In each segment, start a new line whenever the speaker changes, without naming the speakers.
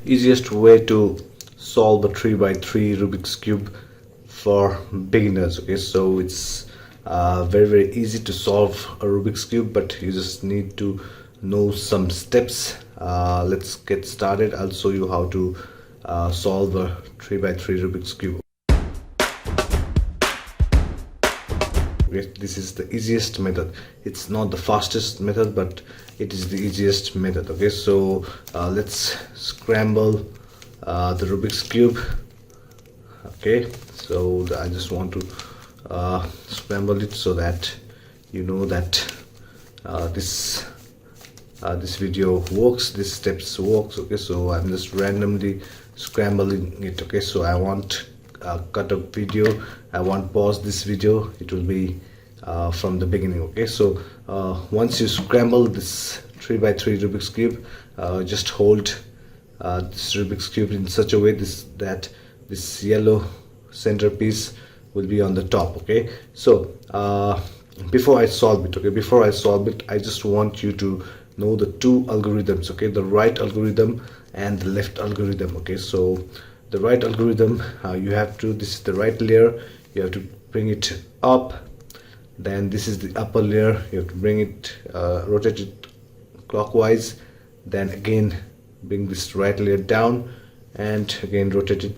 easiest way to solve a 3x3 Rubik's cube for beginners. Okay, so it's very easy to solve a Rubik's cube, but you just need to know some steps. Let's get started. I'll show you how to solve a 3x3 Rubik's cube. Okay, this is the easiest method. It's not the fastest method, but it is the easiest method. Okay, so let's scramble the Rubik's cube. Okay, so I just want to scramble it so that you know that this video works, these steps works. Okay, so I'm just randomly scrambling it. Okay, so I want cut a video, I want pause this video, it will be from the beginning. Okay, so once you scramble this 3x3 Rubik's cube, just hold this Rubik's cube in such a way that this yellow centerpiece will be on the top. Okay, so before I solve it, I just want you to know the two algorithms. Okay, the right algorithm and the left algorithm. Okay, so the right algorithm, this is the right layer, you have to bring it up. Then this is the upper layer, you have to bring it rotate it clockwise. Then again bring this right layer down and again rotate it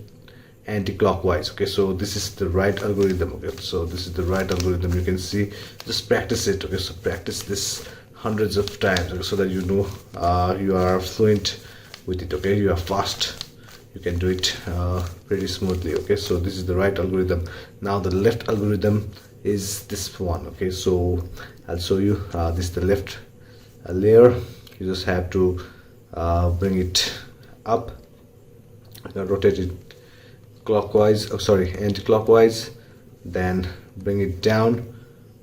anti-clockwise. Okay, so this is the right algorithm. Okay, so this is the right algorithm. You can see, just practice it. Okay, so practice this hundreds of times, okay, so that you know you are fluent with it. Okay, you are fast, you can do it pretty smoothly. Okay, so this is the right algorithm. Now the left algorithm is this one. Okay, so I'll show you. This is the left layer. You just have to bring it up, rotate it clockwise, anti-clockwise, then bring it down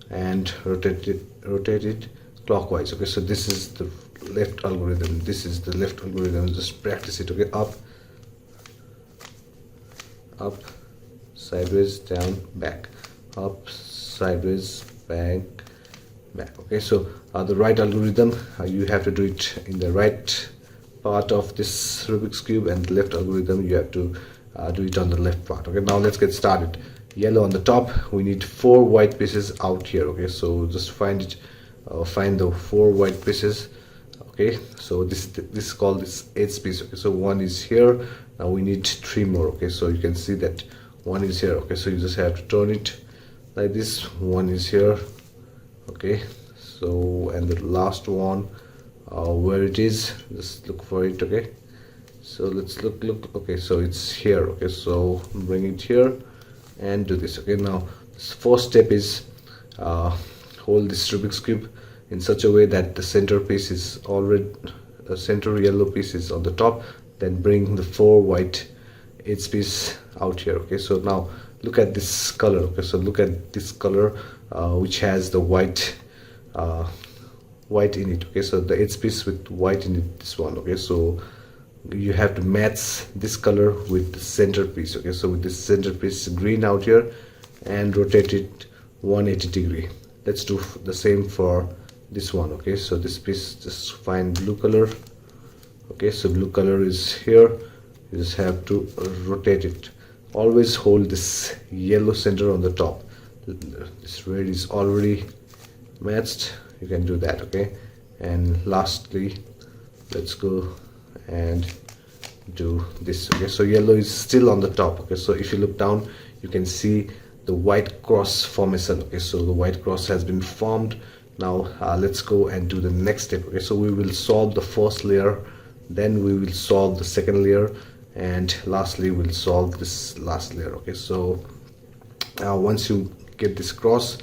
and rotate it clockwise. Okay, so this is the left algorithm, just practice it. Okay, up, sideways, down, back, up, sideways, back. Okay, so the right algorithm, you have to do it in the right part of this Rubik's cube, and the left algorithm, you have to do it on the left part. Okay, now let's get started. Yellow on the top, we need 4 white pieces out here. Okay, so just find the 4 white pieces. Okay, so this is called this 8th piece. Okay, so 1 is here. Now we need 3 more. Okay, so you can see that 1 is here. Okay, so you just have to turn it like this. 1 is here. Okay, so and the last one, where it is, just look for it. Okay, so let's look. Okay, so it's here. Okay, so bring it here and do this. Okay, now this first step is hold this Rubik's cube in such a way that the center piece is already center yellow piece is on the top. Then bring the 4 white 8th piece out here. Okay, so now look at this color. Okay, so look at this color which has the white in it. Okay, so the 8th piece with white in it, this one. Okay, so you have to match this color with the center piece. Okay, so with this center piece green out here, and rotate it 180 degree. Let's do the same for this one. Okay, so this piece, just find blue color. Okay, so blue color is here, you just have to rotate it. Always hold this yellow center on the top. This red is already matched, you can do that. Okay, and lastly, let's go and do this. Okay, so yellow is still on the top. Okay, so if you look down, you can see the white cross formation. Okay, so the white cross has been formed. Now let's go and do the next step. Okay, so we will solve the first layer, then we will solve the second layer, and lastly we'll solve this last layer. Okay, so once you get this cross,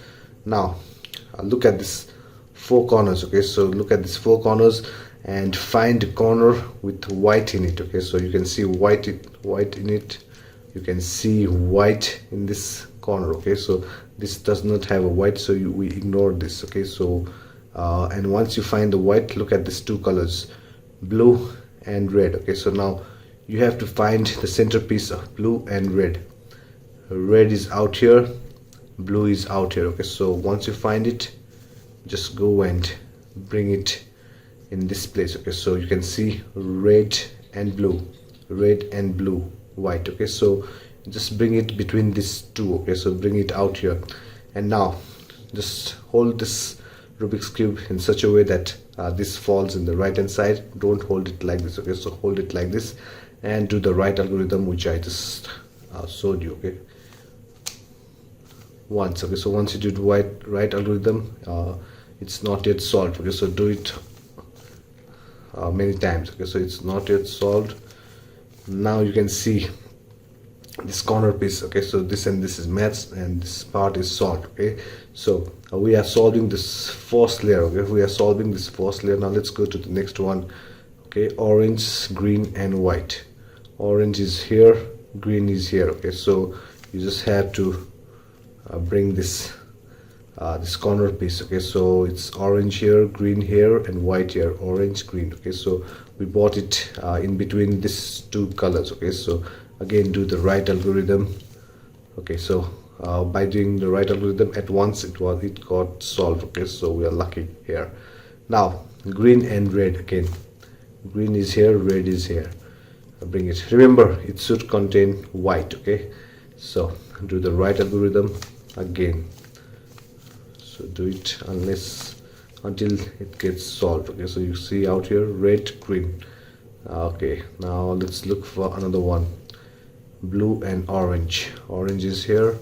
now look at this 4 corners. Okay, so look at these 4 corners and find a corner with white in it. Okay, so you can see white in it, you can see white in this corner. Okay, so this does not have a white, so we ignore this. Okay, so and once you find the white, look at these 2 colors, blue and red. Okay, so now you have to find the centerpiece of blue and red. Red is out here, blue is out here. Okay, so once you find it, just go and bring it in this place. Okay, so you can see red and blue. red and blue, white. Okay, so just bring it between these two. Okay, so bring it out here, and now just hold this Rubik's cube in such a way that this falls in the right hand side. Don't hold it like this. Okay, so hold it like this and do the right algorithm which I just showed you. Okay, once. Okay, so once you do the right algorithm, it's not yet solved. Okay, so do it many times. Okay, so it's not yet solved. Now you can see this corner piece. Okay, so this and this is matched and this part is solved. Okay, so we are solving this first layer. Okay, we are solving this first layer. Now let's go to the next one. Okay, orange, green and white. Orange is here, green is here. Okay, so you just have to bring this this corner piece. Okay, so it's orange here, green here and white here. Orange, green. Okay, so we bought it in between these two colors. Okay, so again do the right algorithm. Okay, so by doing the right algorithm at once it got solved. Okay, so we are lucky here. Now green and red. Again, green is here, red is here. Bring it. Remember, it should contain white. Okay, so do the right algorithm again. So do it until it gets solved. Okay, so you see out here red, green. Okay, now let's look for another one. Blue and orange. Orange is here,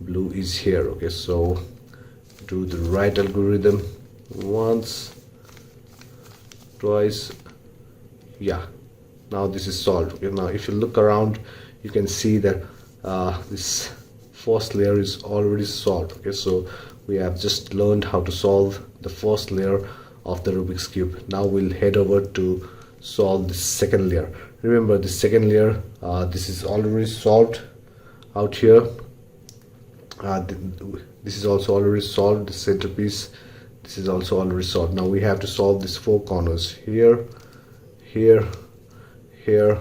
blue is here. Okay, so do the right algorithm once, twice. Yeah, now this is solved. Okay, now if you look around, you can see that this first layer is already solved. Okay, so we have just learned how to solve the first layer of the Rubik's cube. Now we'll head over to solve the second layer. Remember, the second layer, this is already solved out here. This is also already solved. The centerpiece, this is also already solved. Now we have to solve these four corners here, here, here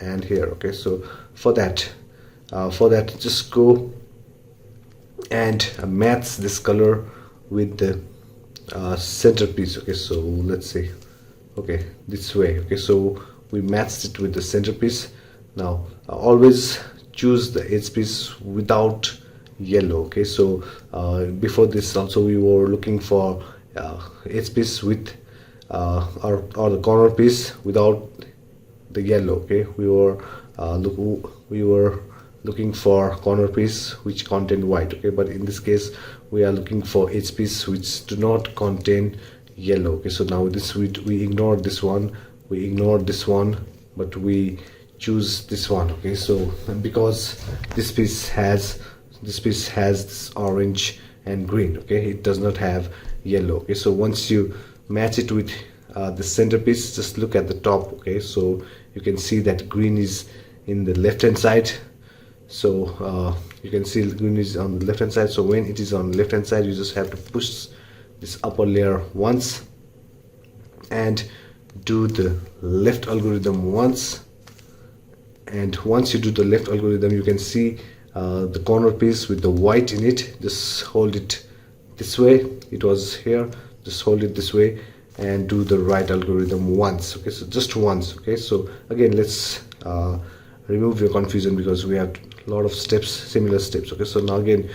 and here. Okay, so for that just go and match this color with the centerpiece. Okay, so let's say, okay, this way. Okay, so we matched it with the centerpiece. Now always choose the edge piece without yellow. Okay, so before this also we were looking for edge piece with or the corner piece without the yellow. Okay, we were looking for corner piece which contain white. Okay, but in this case we are looking for edge piece which do not contain yellow. Okay, so now this we ignore this one, we ignore this one, but we choose this one. Okay, so because this piece has this orange and green. Okay, it does not have yellow. Okay, so once you match it with the centerpiece, just look at the top. Okay, so you can see that green is in the left hand side. So you can see green is on the left hand side. So when it is on the left hand side, you just have to push this upper layer once and do the left algorithm once. And once you do the left algorithm, you can see the corner piece with the white in it. Just hold it this way. It was here. Just hold it this way and do the right algorithm once. Okay, so just once. Okay, so again, let's remove your confusion because we have a lot of steps, similar steps. Okay, so now again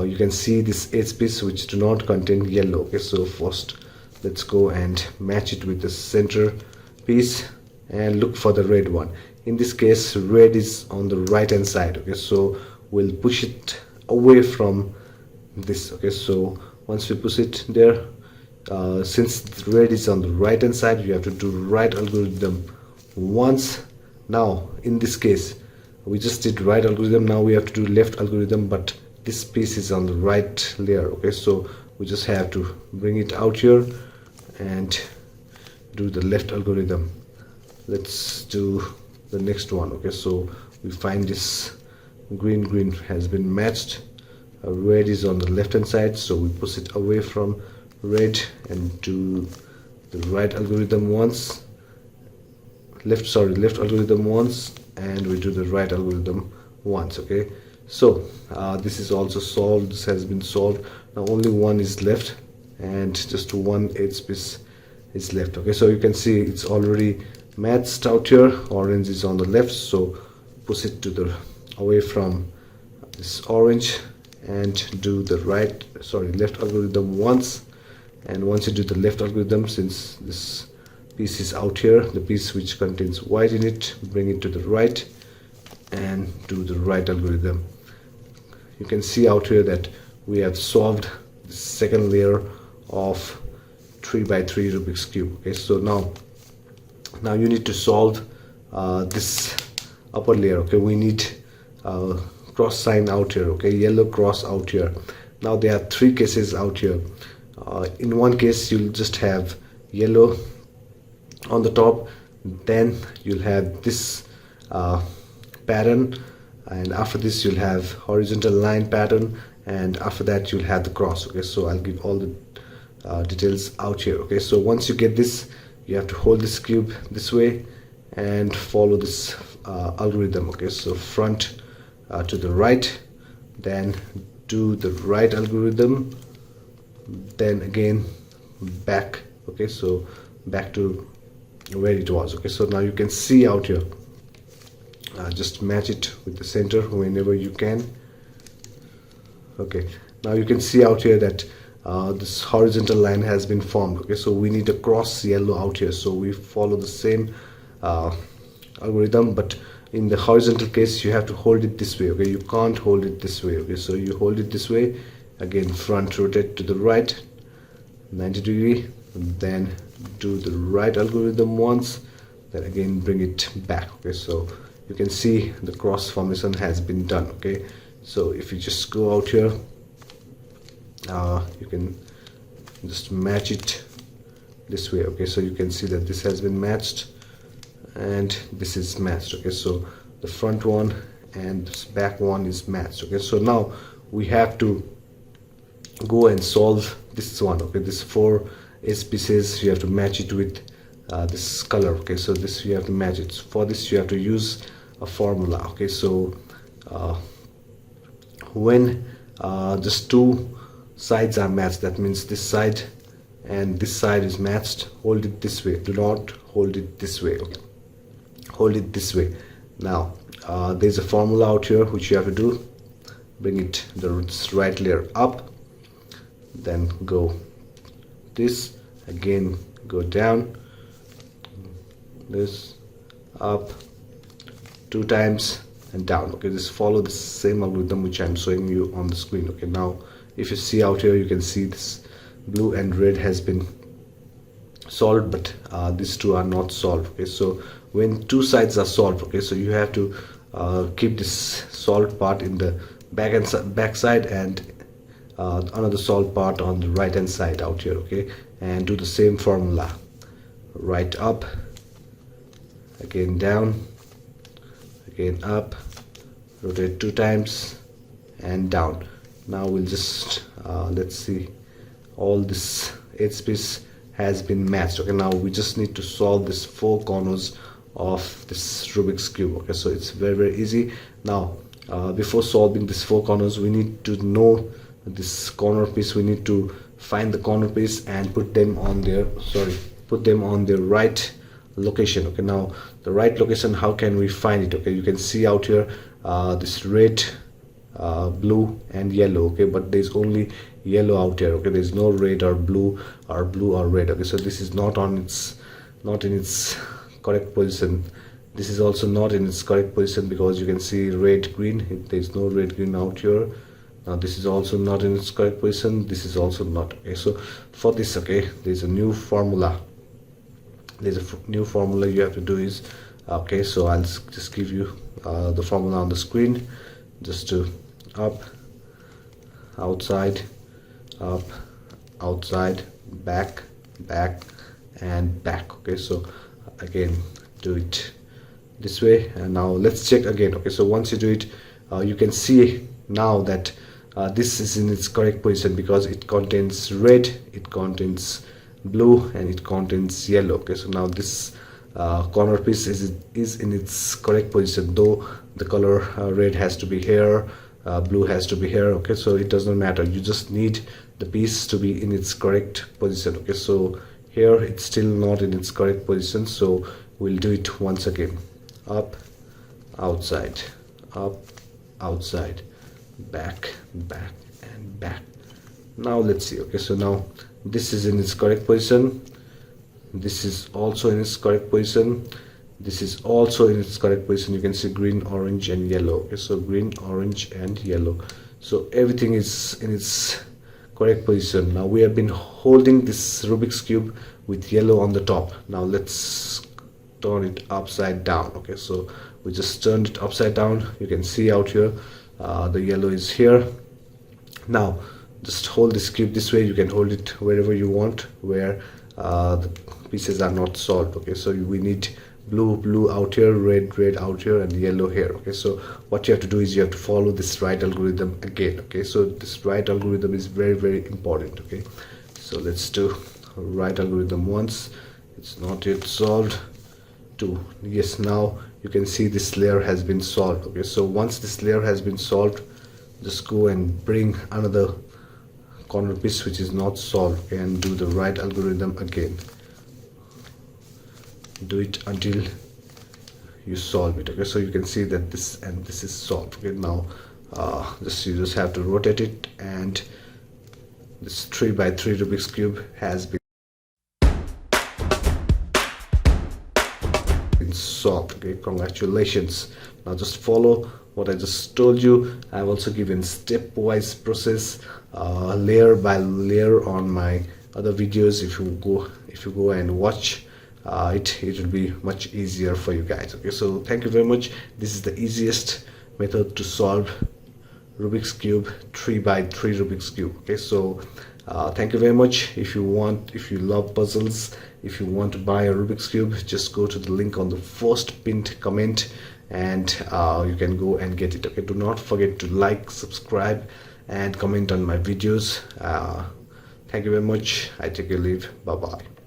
you can see this edge piece which do not contain yellow. Okay, so first let's go and match it with the center piece and look for the red one. In this case, red is on the right hand side. Okay, so we'll push it away from this. Okay, so once we push it there, since the red is on the right hand side, you have to do right algorithm once. Now in this case we just did right algorithm, now we have to do left algorithm, but this piece is on the right layer. Okay, so we just have to bring it out here and do the left algorithm. Let's do the next one. Okay, so we find this green has been matched, red is on the left hand side, so we push it away from red and do the right algorithm once, left algorithm once, and we do the right algorithm once. Okay, so this is also solved. This has been solved. Now only one is left and just one edge piece is left. Okay, so you can see it's already matched out here. Orange is on the left, so push it to the away from this orange and do the left algorithm once. And once you do the left algorithm, since this piece is out here, the piece which contains white in it, bring it to the right and do the right algorithm. You can see out here that we have solved the second layer of 3x3 Rubik's Cube. Okay, so now you need to solve this upper layer. Okay, we need cross sign out here. Okay, yellow cross out here. Now there are three cases out here. In one case you'll just have yellow on the top, then you'll have this pattern, and after this you'll have horizontal line pattern, and after that you'll have the cross. Okay, so I'll give all the details out here. Okay, so once you get this, you have to hold this cube this way and follow this algorithm. Okay, so front to the right, then do the right algorithm, then again back. Okay, so back to where it was. Okay, so now you can see out here, just match it with the center whenever you can. Okay, now you can see out here that this horizontal line has been formed. Okay, so we need a cross yellow out here, so we follow the same algorithm, but in the horizontal case you have to hold it this way. Okay, you can't hold it this way. Okay, so you hold it this way, again front rotate to the right 90°, then do the right algorithm once, then again bring it back. Okay, so you can see the cross formation has been done. Okay, so if you just go out here, you can just match it this way. Okay, so you can see that this has been matched and this is matched. Okay, so the front one and this back one is matched. Okay, so now we have to go and solve this one. Okay, this 4 S pieces, you have to match it with this color. Okay, so this you have to match it. For this you have to use a formula. Okay, so when just two sides are matched, that means this side and this side is matched, hold it this way. Do not hold it this way. Okay, hold it this way. Now there's a formula out here which you have to do. Bring it the right layer up, then go this, again go down, this up 2 times and down. Okay, just follow the same algorithm which I'm showing you on the screen. Okay, now if you see out here, you can see this blue and red has been solved, but these two are not solved. Okay, so when two sides are solved, okay, so you have to keep this solved part in the back side and another solved part on the right hand side out here. Okay, and do the same formula, right up, again down, again up, rotate 2 times and down. Now we'll just let's see, all this edge piece has been matched. Okay, now we just need to solve this 4 corners of this Rubik's Cube. Okay, so it's very easy. Now before solving this 4 corners, we need to know this corner piece. We need to find the corner piece and put them on their right location. Okay, now the right location, how can we find it? Okay, you can see out here this red, blue and yellow. Okay, but there's only yellow out here. Okay, there's no red or blue or red. Okay, so this is not in its correct position. This is also not in its correct position because you can see red green. There's no red green out here. Now this is also not in its correct position. This is also not. Okay, so for this, okay, there's a new formula. You have to do is, okay, so I'll just give you the formula on the screen. Just to up, outside, up, outside, back, and back. Okay, so again do it this way, and now let's check again. Okay, so once you do it, you can see now that this is in its correct position because it contains red, it contains blue, and it contains yellow. Okay, so now this corner piece is in its correct position, though the color red has to be here, blue has to be here. Okay, so it does not matter, you just need the piece to be in its correct position. Okay, so here it's still not in its correct position, so we'll do it once again. Up, outside, up, outside, back, back, and back. Now let's see. Okay, so now this is in its correct position, this is also in its correct position, this is also in its correct position. You can see green, orange, and yellow. Okay, so green, orange, and yellow. So everything is in its correct position. Now we have been holding this Rubik's cube with yellow on the top. Now let's turn it upside down. Okay, so we just turned it upside down. You can see out here the yellow is here. Now just hold this cube this way. You can hold it wherever you want, where the pieces are not solved. Okay, so we need blue out here, red out here, and yellow here. Okay, so what you have to do is you have to follow this right algorithm again. Okay, so this right algorithm is very important. Okay, so let's do right algorithm once. It's not yet solved. 2. Yes, now you can see this layer has been solved. Okay, so once this layer has been solved, just go and bring another corner piece which is not solved. Okay, and do the right algorithm again. Do it until you solve it. Okay, so you can see that this and this is solved. Okay, now you just have to rotate it, and this 3x3 Rubik's cube has been solved. Okay, congratulations. Now just follow what I just told you. I've also given stepwise process, layer by layer, on my other videos. If you go and watch it will be much easier for you guys. Okay, so thank you very much. This is the easiest method to solve Rubik's cube, 3x3 Rubik's cube. Okay, so thank you very much. If you love puzzles, if you want to buy a Rubik's cube, just go to the link on the first pinned comment, and you can go and get it. Okay, do not forget to like, subscribe, and comment on my videos. Thank you very much. I take your leave. Bye bye.